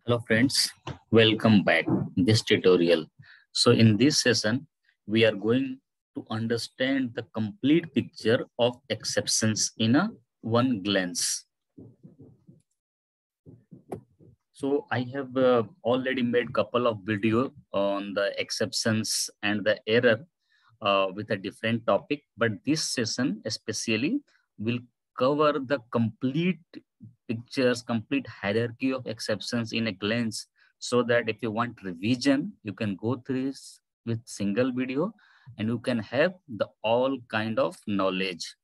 Hello friends, welcome back this tutorial. So in this session, we are going to understand the complete picture of exceptions in a one glance. So I have already made couple of video on the exceptions and the error with a different topic, but this session especially will cover the complete pictures, complete hierarchy of exceptions in a glance, so that if you want revision, you can go through this with single video and you can have the all kind of knowledge.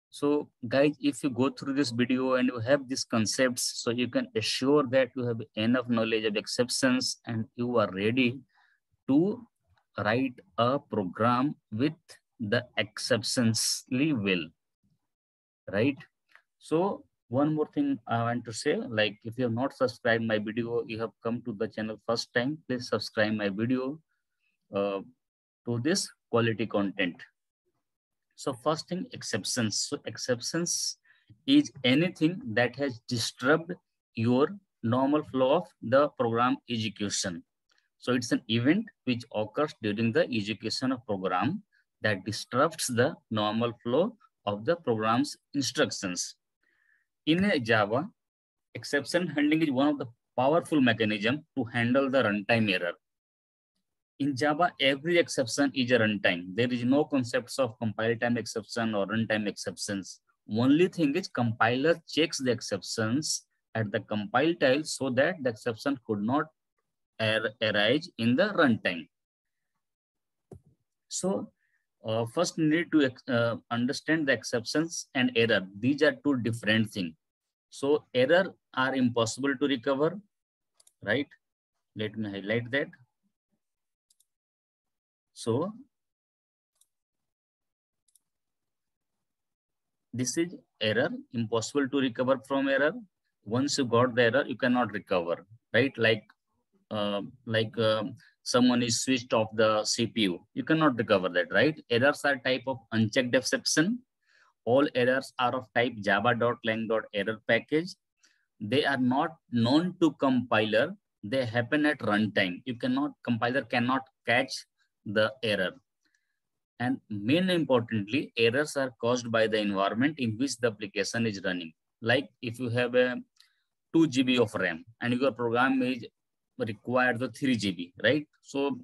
So guys, if you go through this video and you have these concepts, so you can assure that you have enough knowledge of exceptions and you are ready to write a program with the exceptionally well, right? So one more thing I want to say, like if you have not subscribed my video, you have come to the channel first time, please subscribe my video uh, to this quality content. So first thing, exceptions. So exceptions is anything that has disturbed your normal flow of the program execution. So it's an event which occurs during the execution of program that disrupts the normal flow of the program's instructions. In a Java, exception handling is one of the powerful mechanism to handle the runtime error. In Java, every exception is a runtime. There is no concepts of compile time exception or runtime exceptions. Only thing is compiler checks the exceptions at the compile time so that the exception could not arise in the runtime. So first need to understand the exceptions and error. These are two different things. So error are impossible to recover, right? Let me highlight that. So this is error, impossible to recover from error. Once you got the error, you cannot recover, right? Like someone is switched off the CPU, you cannot recover that, right? Errors are type of unchecked exception. All errors are of type java.lang.error package. They are not known to compiler. They happen at runtime. Compiler cannot catch the error. And main importantly, errors are caused by the environment in which the application is running. Like if you have a 2 GB of RAM and your program is required the 3 GB, right? So,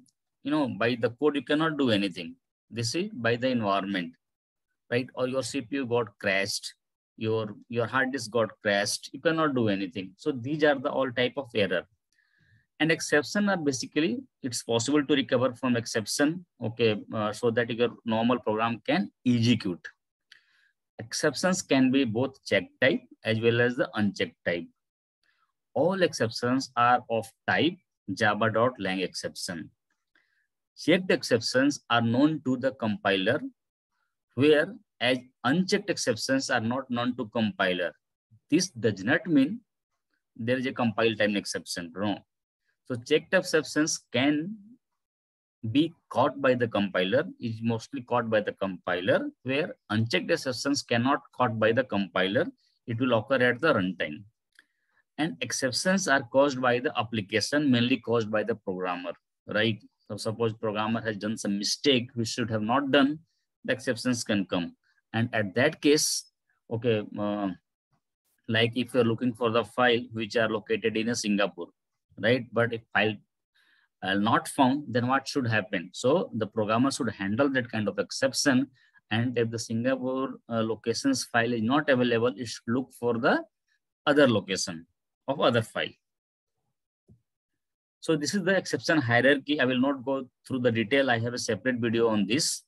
by the code, you cannot do anything. This is by the environment, right? Or your CPU got crashed, your hard disk got crashed, you cannot do anything. So these are the all type of error. And exception are basically, it's possible to recover from exception, okay, so that your normal program can execute. Exceptions can be both checked type as well as the unchecked type. All exceptions are of type java.lang exception. Checked exceptions are known to the compiler, whereas unchecked exceptions are not known to compiler. This does not mean there is a compile time exception. No. So checked exceptions can be caught by the compiler, is mostly caught by the compiler, where unchecked exceptions cannot caught by the compiler. It will occur at the runtime. And exceptions are caused by the application, mainly caused by the programmer, right? So suppose programmer has done some mistake which should have not done, the exceptions can come. And at that case, okay, like if you're looking for the file which are located in a Singapore, right? But if file not found, then what should happen? So the programmer should handle that kind of exception. And if the Singapore locations file is not available, it should look for the other location of other file. So this is the exception hierarchy. I will not go through the detail. I have a separate video on this.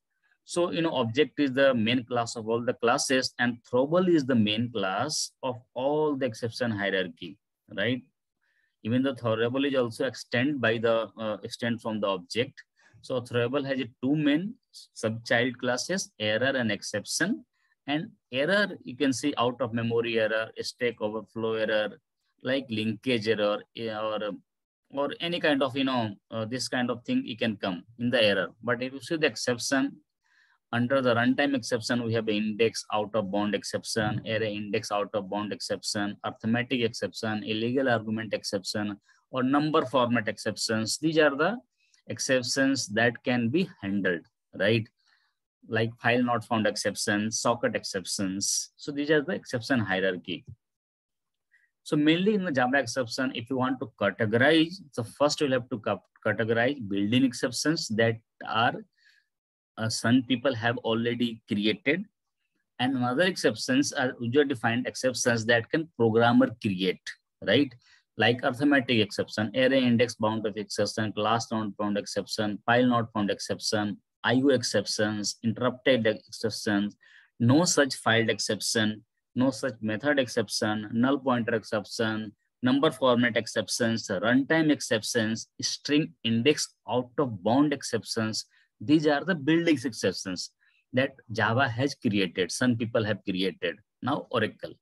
So, object is the main class of all the classes, and throwable is the main class of all the exception hierarchy, right? Even the throwable is also extend from the object. So throwable has two main subchild classes, error and exception. And error, you can see out of memory error, stack overflow error, like linkage error, or any kind of, this kind of thing, it can come in the error. But if you see the exception, Under the runtime exception, we have index out of bound exception, array index out of bound exception, arithmetic exception, illegal argument exception, or number format exceptions. These are the exceptions that can be handled, right? Like file not found exceptions, socket exceptions. So these are the exception hierarchy. So mainly in the Java exception, if you want to categorize, so first you'll have to categorize built-in exceptions that are some people have already created, and another exceptions are user-defined exceptions that can programmer create, right? Like arithmetic exception, array index bound of exception, class not bound exception, file not found exception, IO exceptions, interrupted exceptions, no such filed exception, no such method exception, null pointer exception, number format exceptions, runtime exceptions, string index out of bound exceptions. These are the building exceptions that Java has created, some people have created, now Oracle.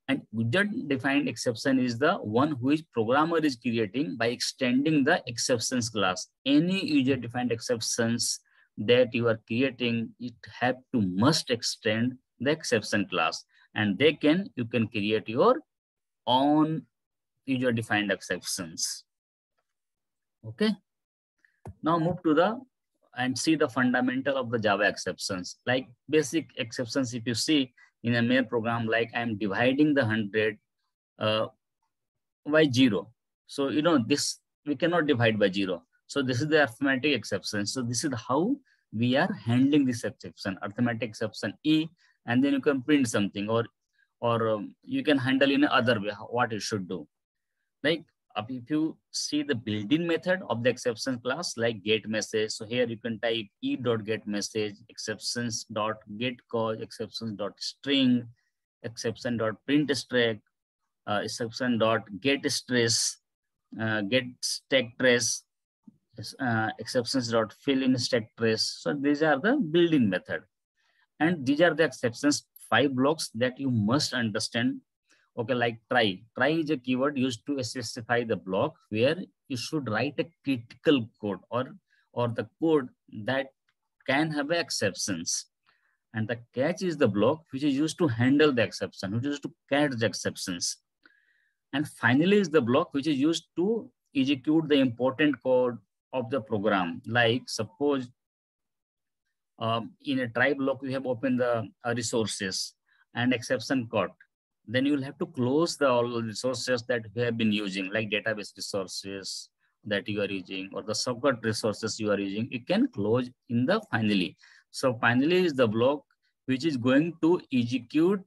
And user-defined exception is the one who is programmer is creating by extending the exceptions class. Any user-defined exceptions that you are creating, it have to must extend the exception class, and you can create your own user-defined exceptions. Okay. Now move to the and see the fundamental of the Java exceptions. Like basic exceptions, if you see in a main program, like I'm dividing the 100 by 0. So, you know, this we cannot divide by 0. So this is the arithmetic exception. So this is how we are handling this exception, arithmetic exception E, and then you can print something, or you can handle in another way what you should do. Like if you see the built-in method of the exception class, like get message. So here you can type e.getMessage, exceptions.getCause, exceptions.string, exception.printStack, exception.getStrace, getStackTrace, exceptions.fillinStackTrace. So these are the built-in method. And these are the exceptions, 5 blocks that you must understand. Okay, like try. Try is a keyword used to specify the block where you should write a critical code or the code that can have exceptions. And the catch is the block which is used to handle the exception, which is used to catch the exceptions. And finally is the block which is used to execute the important code of the program. Like suppose in a try block, we have opened the resources and exception caught. Then you will have to close the all resources that we have been using, like database resources that you are using, or the socket resources you are using. You can close in the finally. So finally is the block which is going to execute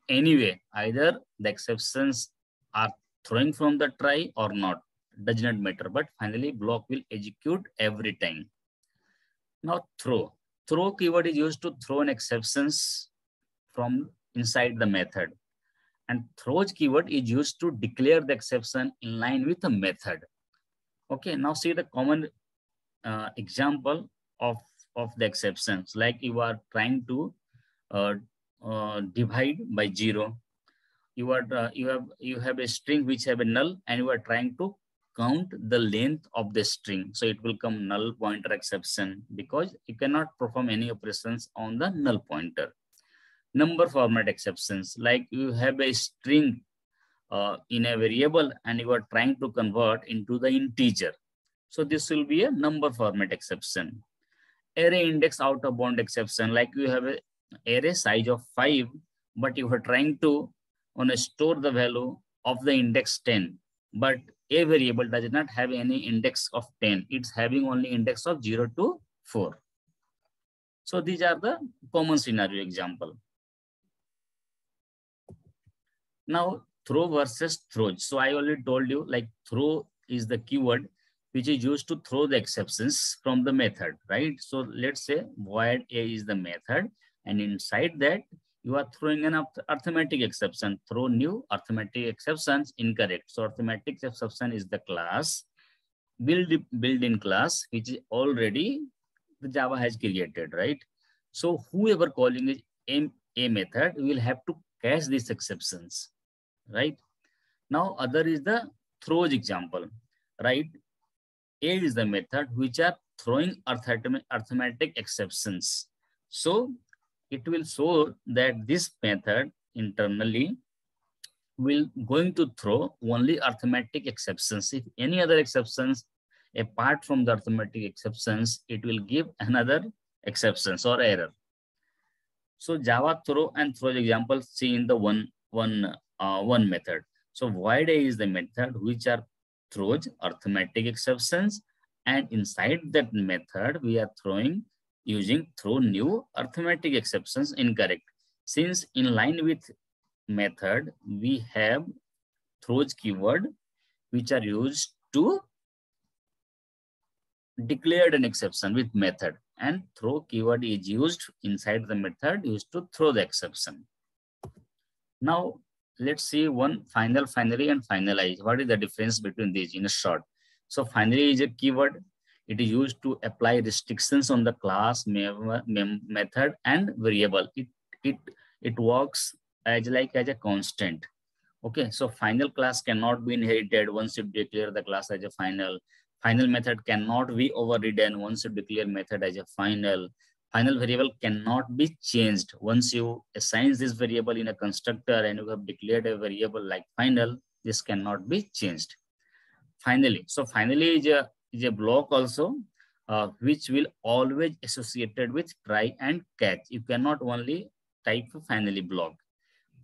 anyway. Either the exceptions are throwing from the try or not, does not matter, but finally block will execute every time. Now throw. Throw keyword is used to throw an exceptions from inside the method. And throws keyword is used to declare the exception in line with the method. Okay, now see the common example of the exceptions. Like you are trying to divide by 0. You have a string which have a null, and you are trying to count the length of the string. So it will come null pointer exception, because you cannot perform any operations on the null pointer. Number format exceptions, like you have a string in a variable and you are trying to convert into the integer. So this will be a number format exception. Array index out of bound exception, like you have a array size of 5, but you are trying to store the value of the index 10, but a variable does not have any index of 10. It's having only index of 0 to 4. So these are the common scenario example. Now throw versus throws. So I already told you, like throw is the keyword which is used to throw the exceptions from the method, right? So let's say void a is the method, and inside that you are throwing an arithmetic exception. Throw new arithmetic exceptions, incorrect. So arithmetic exception is the class, built-in class, which is already the Java has created, right? So whoever calling is a method will have to catch these exceptions, right? Now other is the throws example, right? A is the method which are throwing arithmetic exceptions. So it will show that this method internally will going to throw only arithmetic exceptions. If any other exceptions apart from the arithmetic exceptions, it will give another exceptions or error. So Java throw and throw examples see in the one method. So void A is the method which are throws arithmetic exceptions, and inside that method we are throwing using throw new arithmetic exceptions incorrect. Since in line with method we have throws keyword which are used to declared an exception with method, and throw keyword is used inside the method used to throw the exception. Now let's see one finally and finalize. What is the difference between these in a short? So finally is a keyword. It is used to apply restrictions on the class, method and variable. It works as a constant. Okay, so final class cannot be inherited once you declare the class as a final. Final method cannot be overridden once you declare method as a final. Final variable cannot be changed once you assign this variable in a constructor and you have declared a variable like final. This cannot be changed. Finally, so finally is a block also which will always associated with try and catch. You cannot only type finally block,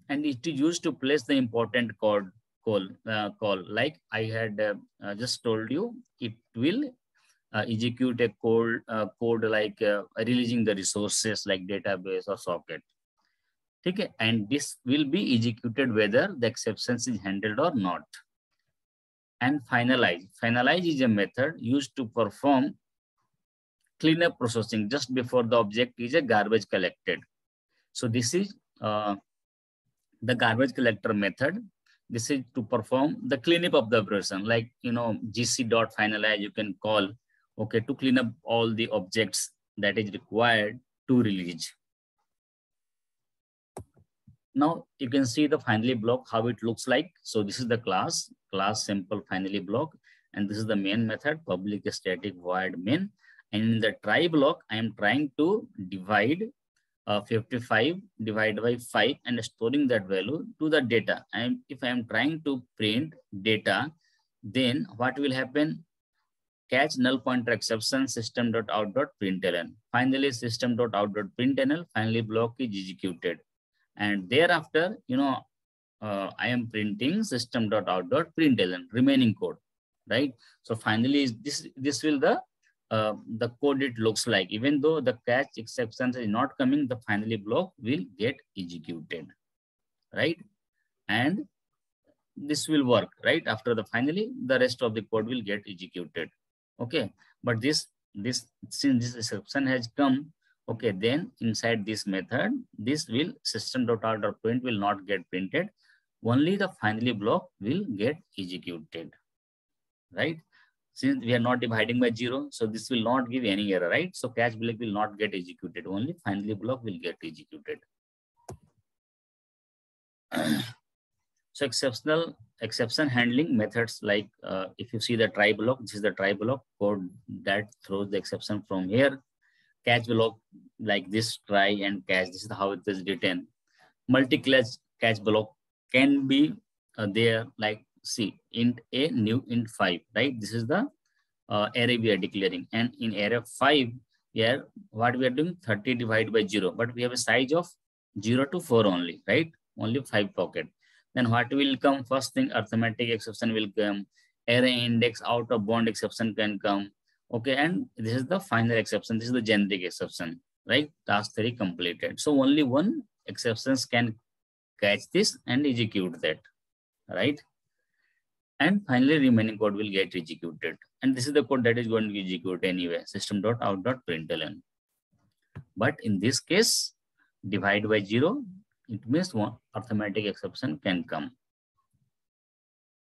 and it is used to place the important call. Like I had just told you, it will execute a code like releasing the resources like database or socket. Okay, and this will be executed whether the exceptions is handled or not. And finalize is a method used to perform cleanup processing just before the object is a garbage collected. So this is the garbage collector method. This is to perform the cleanup of the operation, like gc.finalize you can call, okay, to clean up all the objects that is required to release. Now you can see the finally block, how it looks like. So this is the class simple finally block, and this is the main method, public static void main. And in the try block, I am trying to divide 55 divided by 5 and storing that value to the data. And if I am trying to print data, then what will happen? Catch null pointer exception system.out.println. Finally, system.out.println finally block is executed. And thereafter, I am printing system.out.println remaining code, right? So finally, this will the code it looks like. Even though the catch exceptions is not coming, the finally block will get executed, right? And this will work, right? After the finally, the rest of the code will get executed. Okay, but since this exception has come, okay, then inside this method, this will system.out.print will not get printed. Only the finally block will get executed, right? Since we are not dividing by 0, so this will not give any error, right? So catch block will not get executed. Only finally block will get executed. So exception handling methods like if you see the try block, this is the try block code that throws the exception from here. Catch block like this, try and catch. This is how it is written. Multi-class catch block can be there like see int a new int 5, right? This is the array we are declaring, and in array 5 here what we are doing 30 divided by 0, but we have a size of 0 to 4 only, right? Only 5 pocket. Then what will come? First thing, arithmetic exception will come, array index out of bound exception can come, okay, and this is the final exception. This is the generic exception, right? Task 3 completed. So only one exceptions can catch this and execute that, right? And finally, remaining code will get executed. And this is the code that is going to execute anyway, system.out.println. But in this case, divide by 0, it means one arithmetic exception can come,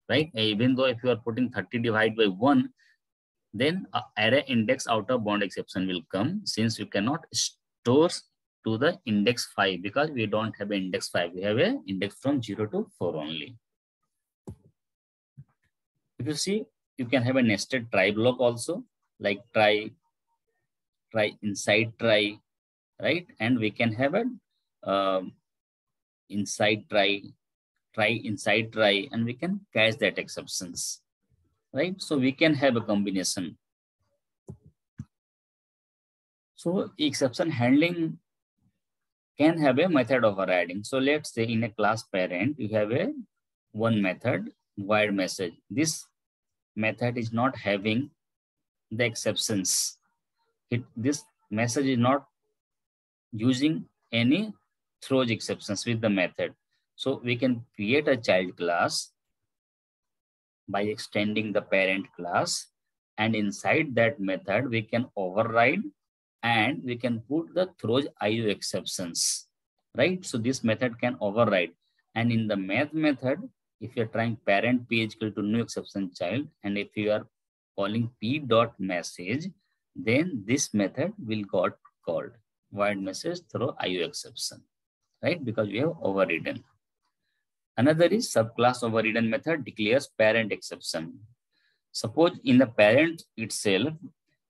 right? Even though if you are putting 30 divided by 1, then array index out of bound exception will come, since you cannot store to the index 5 because we don't have an index 5. We have an index from 0 to 4 only. If you see, you can have a nested try block also, like try inside try, right? And we can have a inside try, inside try, and we can catch that exceptions, right? So we can have a combination. So exception handling can have a method overriding. So let's say in a class parent, you have a one method, void message. This method is not having the exceptions. This message is not using any throws exceptions with the method. So we can create a child class by extending the parent class, and inside that method we can override and we can put the throws IO exceptions, right? So this method can override. And in the math method, if you're trying parent p is equal to new exception child, and if you are calling p dot message, then this method will got called void message throw IO exception, right? Because we have overridden. Another is subclass overridden method declares parent exception. Suppose in the parent itself,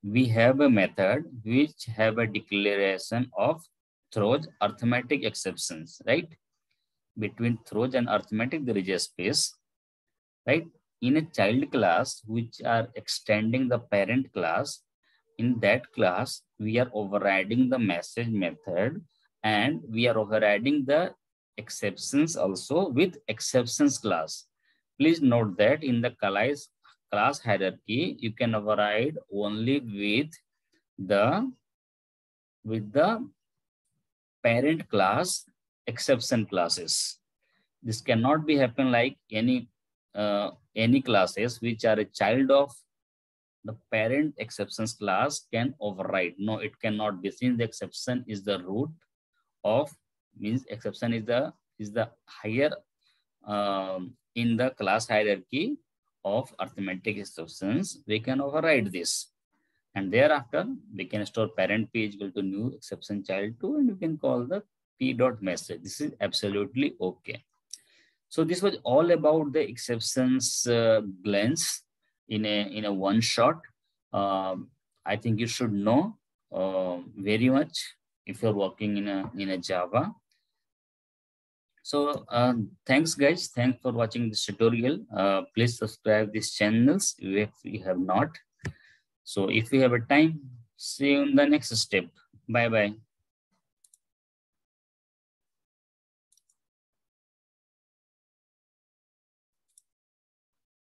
we have a method which have a declaration of throws arithmetic exceptions, right? Between throws and arithmetic, there is a space, right? In a child class, which are extending the parent class, in that class, we are overriding the message method and we are overriding the exceptions also with exceptions class. Please note that in the class hierarchy, you can override only with the parent class exception classes. This cannot be happen like any classes which are a child of the parent exceptions class can override. No, it cannot be, since the exception is the root of, means exception is the higher in the class hierarchy of arithmetic exceptions. We can override this, and thereafter we can store parent p is equal to new exception child 2, and you can call the p dot message. This is absolutely okay. So this was all about the exceptions glance in a one shot. I think you should know very much if you're working in a Java. So thanks guys, thanks for watching this tutorial. Please subscribe these channels if you have not. So if you have a time, see you in the next step. Bye bye.